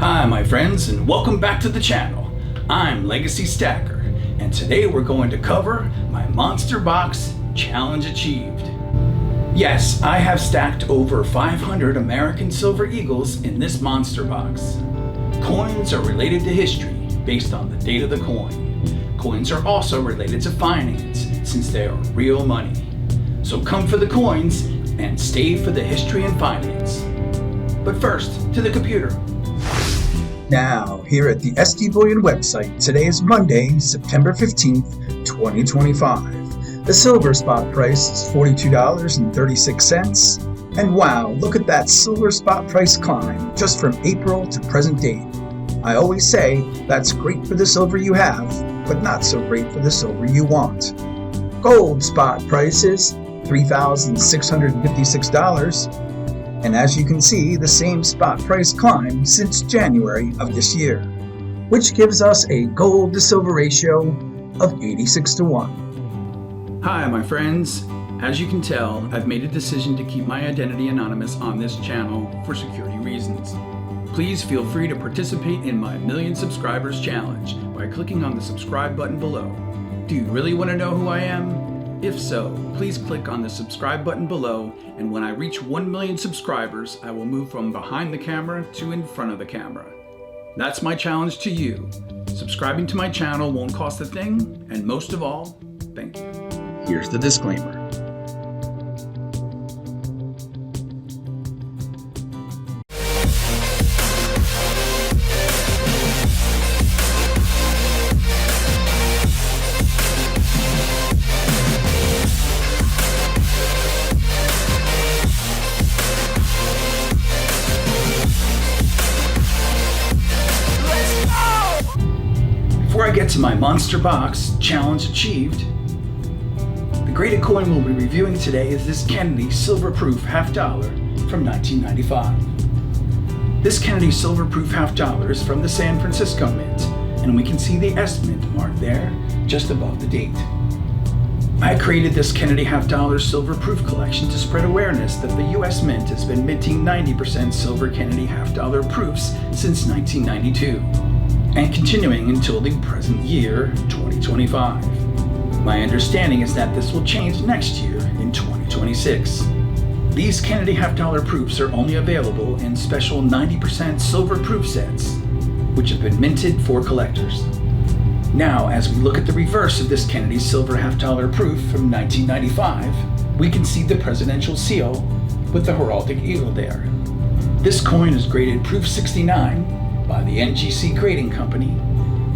Hi my friends, and welcome back to the channel. I'm Legacy Stacker, and today we're going to cover my Monster Box Challenge Achieved. Yes, I have stacked over 500 American Silver Eagles in this Monster Box. Coins are related to history based on the date of the coin. Coins are also related to finance since they are real money. So come for the coins and stay for the history and finance. But first, to the computer. Now, here at the SD Bullion website, today is Monday, September 15th, 2025. The silver spot price is $42.36. And wow, look at that silver spot price climb just from April to present date. I always say that's great for the silver you have, but not so great for the silver you want. Gold spot price is $3,656. And as you can see, the same spot price climb since January of this year, which gives us a gold to silver ratio of 86-1. Hi my friends. As you can tell, I've made a decision to keep my identity anonymous on this channel for security reasons. Please feel free to participate in my Million Subscribers Challenge by clicking on the subscribe button below. Do you really want to know who I am? If so, please click on the subscribe button below, and when I reach 1 million subscribers, I will move from behind the camera to in front of the camera. That's my challenge to you. Subscribing to my channel won't cost a thing, and most of all, thank you. Here's the disclaimer. Before I get to my Monster Box Challenge Achieved, the graded coin we'll be reviewing today is this Kennedy Silver Proof Half Dollar from 1995. This Kennedy Silver Proof Half Dollar is from the San Francisco Mint, and we can see the S Mint mark there just above the date. I created this Kennedy Half Dollar Silver Proof collection to spread awareness that the US Mint has been minting 90% silver Kennedy Half Dollar proofs since 1992. And continuing until the present year, 2025. My understanding is that this will change next year in 2026. These Kennedy Half Dollar proofs are only available in special 90% silver proof sets, which have been minted for collectors. Now, as we look at the reverse of this Kennedy Silver Half Dollar proof from 1995, we can see the presidential seal with the heraldic eagle there. This coin is graded Proof 69 by the NGC Grading Company.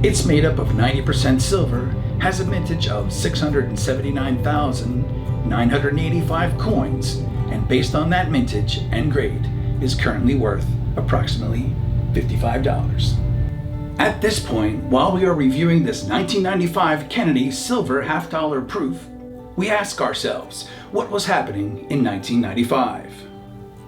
It's made up of 90% silver, has a mintage of 679,985 coins, and based on that mintage and grade, is currently worth approximately $55. At this point, while we are reviewing this 1995 Kennedy Silver Half Dollar proof, we ask ourselves, what was happening in 1995?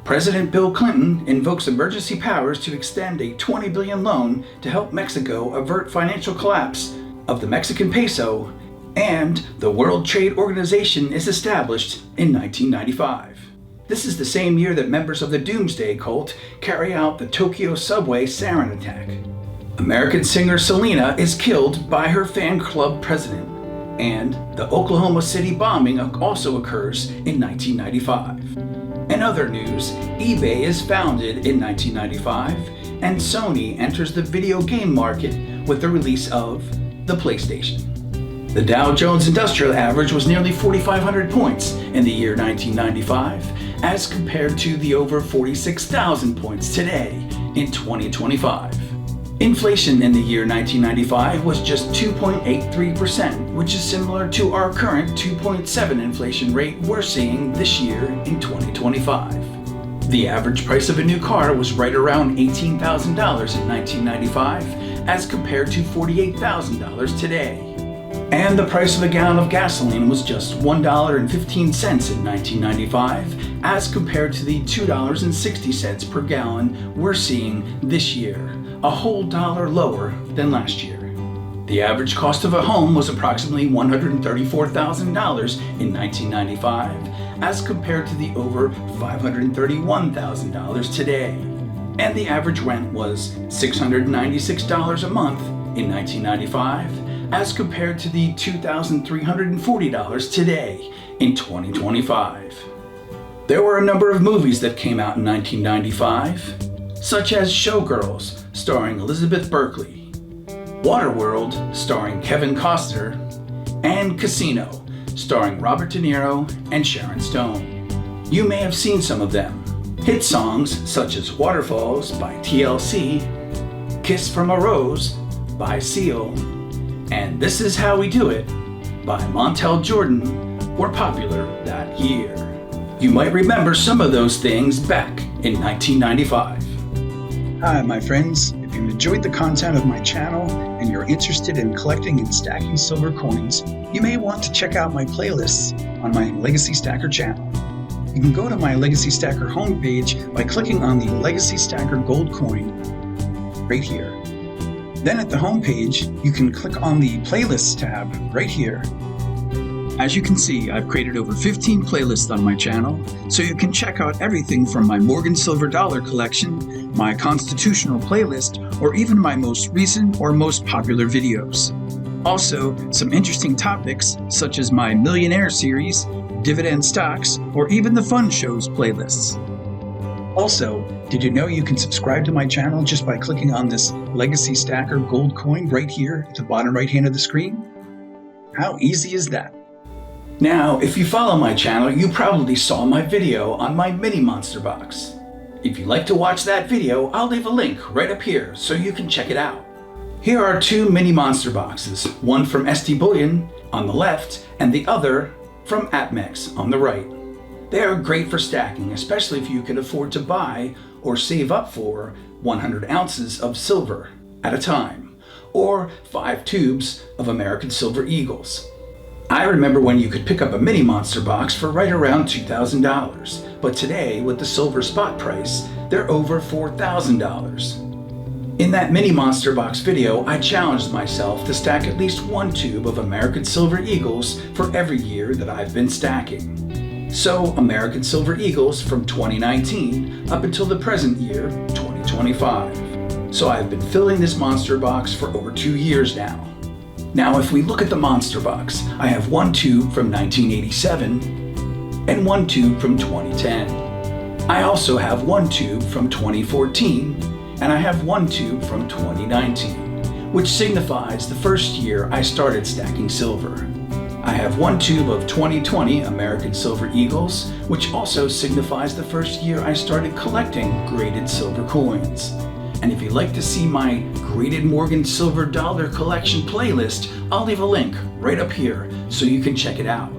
President Bill Clinton invokes emergency powers to extend a $20 billion loan to help Mexico avert financial collapse of the Mexican peso, and the World Trade Organization is established in 1995. This is the same year that members of the Doomsday Cult carry out the Tokyo subway sarin attack. American singer Selena is killed by her fan club president, and the Oklahoma City bombing also occurs in 1995. In other news, eBay is founded in 1995, and Sony enters the video game market with the release of the PlayStation. The Dow Jones Industrial Average was nearly 4,500 points in the year 1995, as compared to the over 46,000 points today in 2025. Inflation in the year 1995 was just 2.83%, which is similar to our current 2.7% inflation rate we're seeing this year in 2025. The average price of a new car was right around $18,000 in 1995, as compared to $48,000 today. And the price of a gallon of gasoline was just $1.15 in 1995, as compared to the $2.60 per gallon we're seeing this year, a whole dollar lower than last year. The average cost of a home was approximately $134,000 in 1995, as compared to the over $531,000 today. and the average rent was $696 a month in 1995 as compared to the $2,340 today in 2025. There were a number of movies that came out in 1995, such as Showgirls starring Elizabeth Berkley, Waterworld starring Kevin Costner, and Casino starring Robert De Niro and Sharon Stone. You may have seen some of them. Hit songs such as Waterfalls by TLC, Kiss from a Rose by Seal, and This Is How We Do It by Montel Jordan were popular that year. You might remember some of those things back in 1995. Hi, my friends. If you've enjoyed the content of my channel and you're interested in collecting and stacking silver coins, you may want to check out my playlists on my Legacy Stacker channel. You can go to my Legacy Stacker homepage by clicking on the Legacy Stacker gold coin right here. Then at the homepage, you can click on the Playlists tab right here. As you can see, I've created over 15 playlists on my channel, so you can check out everything from my Morgan Silver Dollar collection, my Constitutional playlist, or even my most recent or most popular videos. Also, some interesting topics such as my Millionaire series, dividend stocks, or even the fun shows playlists. Also, did you know you can subscribe to my channel just by clicking on this Legacy Stacker gold coin right here at the bottom right hand of the screen? How easy is that? Now, if you follow my channel, you probably saw my video on my mini monster box. If you'd like to watch that video, I'll leave a link right up here so you can check it out. Here are two mini monster boxes, one from SD Bullion on the left and the other from APMEX on the right. They are great for stacking, especially if you can afford to buy or save up for 100 ounces of silver at a time, or 5 tubes of American Silver Eagles. I remember when you could pick up a mini monster box for right around $2,000, but today with the silver spot price, they're over $4,000. In that mini monster box video, I challenged myself to stack at least 1 tube of American Silver Eagles for every year that I've been stacking. So American Silver Eagles from 2019 up until the present year, 2025. So I've been filling this monster box for over 2 years now. Now, if we look at the monster box, I have 1 tube from 1987 and 1 tube from 2010. I also have 1 tube from 2014 and I have 1 tube from 2019, which signifies the first year I started stacking silver. I have 1 tube of 2020 American Silver Eagles, which also signifies the first year I started collecting graded silver coins. And if you'd like to see my graded Morgan Silver Dollar collection playlist, I'll leave a link right up here so you can check it out.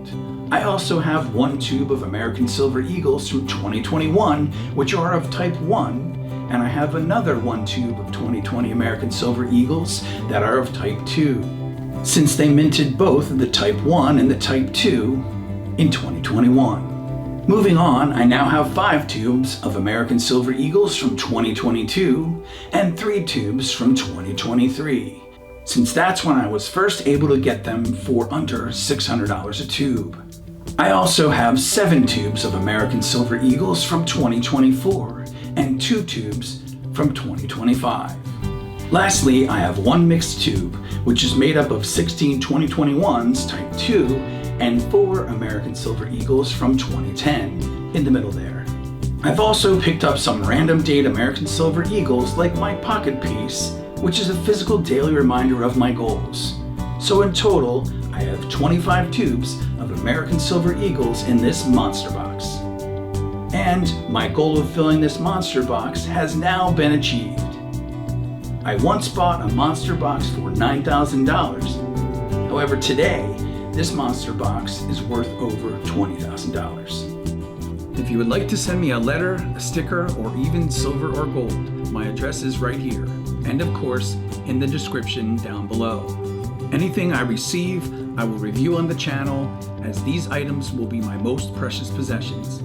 I also have 1 tube of American Silver Eagles from 2021, which are of type 1, and I have another 1 tube of 2020 American Silver Eagles that are of type 2, since they minted both the type 1 and the type 2 in 2021. Moving on, I now have 5 tubes of American Silver Eagles from 2022 and 3 tubes from 2023, since that's when I was first able to get them for under $600 a tube. I also have 7 tubes of American Silver Eagles from 2024 and 2 tubes from 2025. Lastly, I have 1 mixed tube, which is made up of 16 2021s type 2 and 4 American Silver Eagles from 2010 in the middle there. I've also picked up some random date American Silver Eagles like my pocket piece, which is a physical daily reminder of my goals. So in total, I have 25 tubes of American Silver Eagles in this monster box. And my goal of filling this monster box has now been achieved. I once bought a monster box for $9,000. However, today, this monster box is worth over $20,000. If you would like to send me a letter, a sticker, or even silver or gold, my address is right here, and of course, in the description down below. Anything I receive, I will review on the channel, as these items will be my most precious possessions.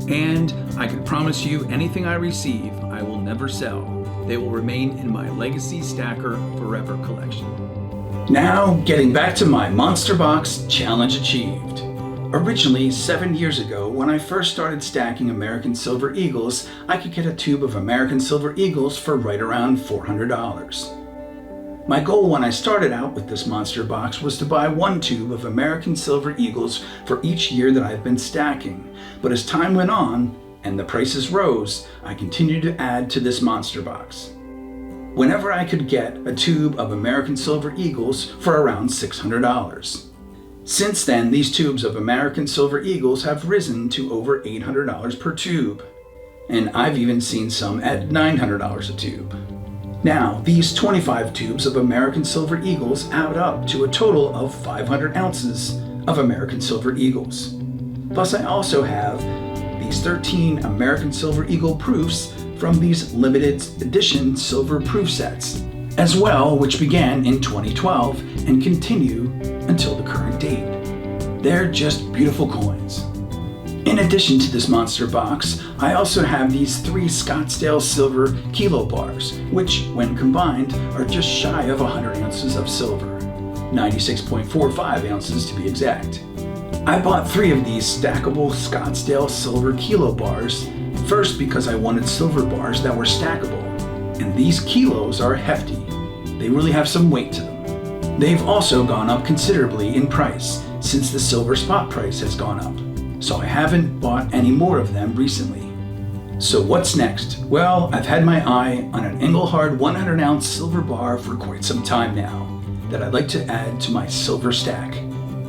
And I can promise you, anything I receive, I will never sell. They will remain in my Legacy Stacker Forever collection. Now, getting back to my Monster Box Challenge achieved. Originally, 7 years ago, when I first started stacking American Silver Eagles, I could get a tube of American Silver Eagles for right around $400. My goal when I started out with this monster box was to buy 1 tube of American Silver Eagles for each year that I've been stacking. But as time went on and the prices rose, I continued to add to this monster box. Whenever I could get a tube of American Silver Eagles for around $600. Since then, these tubes of American Silver Eagles have risen to over $800 per tube. And I've even seen some at $900 a tube. Now, these 25 tubes of American Silver Eagles add up to a total of 500 ounces of American Silver Eagles. Plus, I also have these 13 American Silver Eagle proofs from these limited edition silver proof sets as well, which began in 2012 and continue until the current date. They're just beautiful coins. In addition to this monster box, I also have these 3 Scottsdale silver kilo bars, which, when combined, are just shy of 100 ounces of silver, 96.45 ounces to be exact. I bought 3 of these stackable Scottsdale silver kilo bars, first because I wanted silver bars that were stackable, and these kilos are hefty. They really have some weight to them. They've also gone up considerably in price since the silver spot price has gone up. So I haven't bought any more of them recently. So what's next? Well, I've had my eye on an Engelhard 100-ounce silver bar for quite some time now that I'd like to add to my silver stack.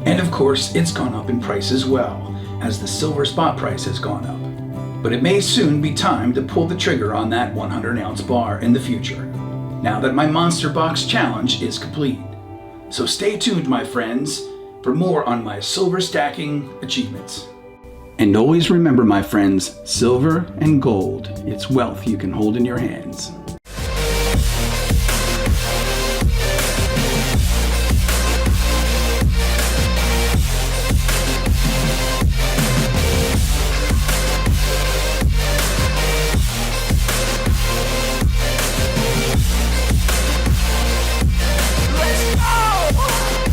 And of course, it's gone up in price as well, as the silver spot price has gone up. But it may soon be time to pull the trigger on that 100-ounce bar in the future, now that my Monster Box Challenge is complete. So stay tuned, my friends, for more on my silver stacking achievements. And always remember, my friends, silver and gold, it's wealth you can hold in your hands.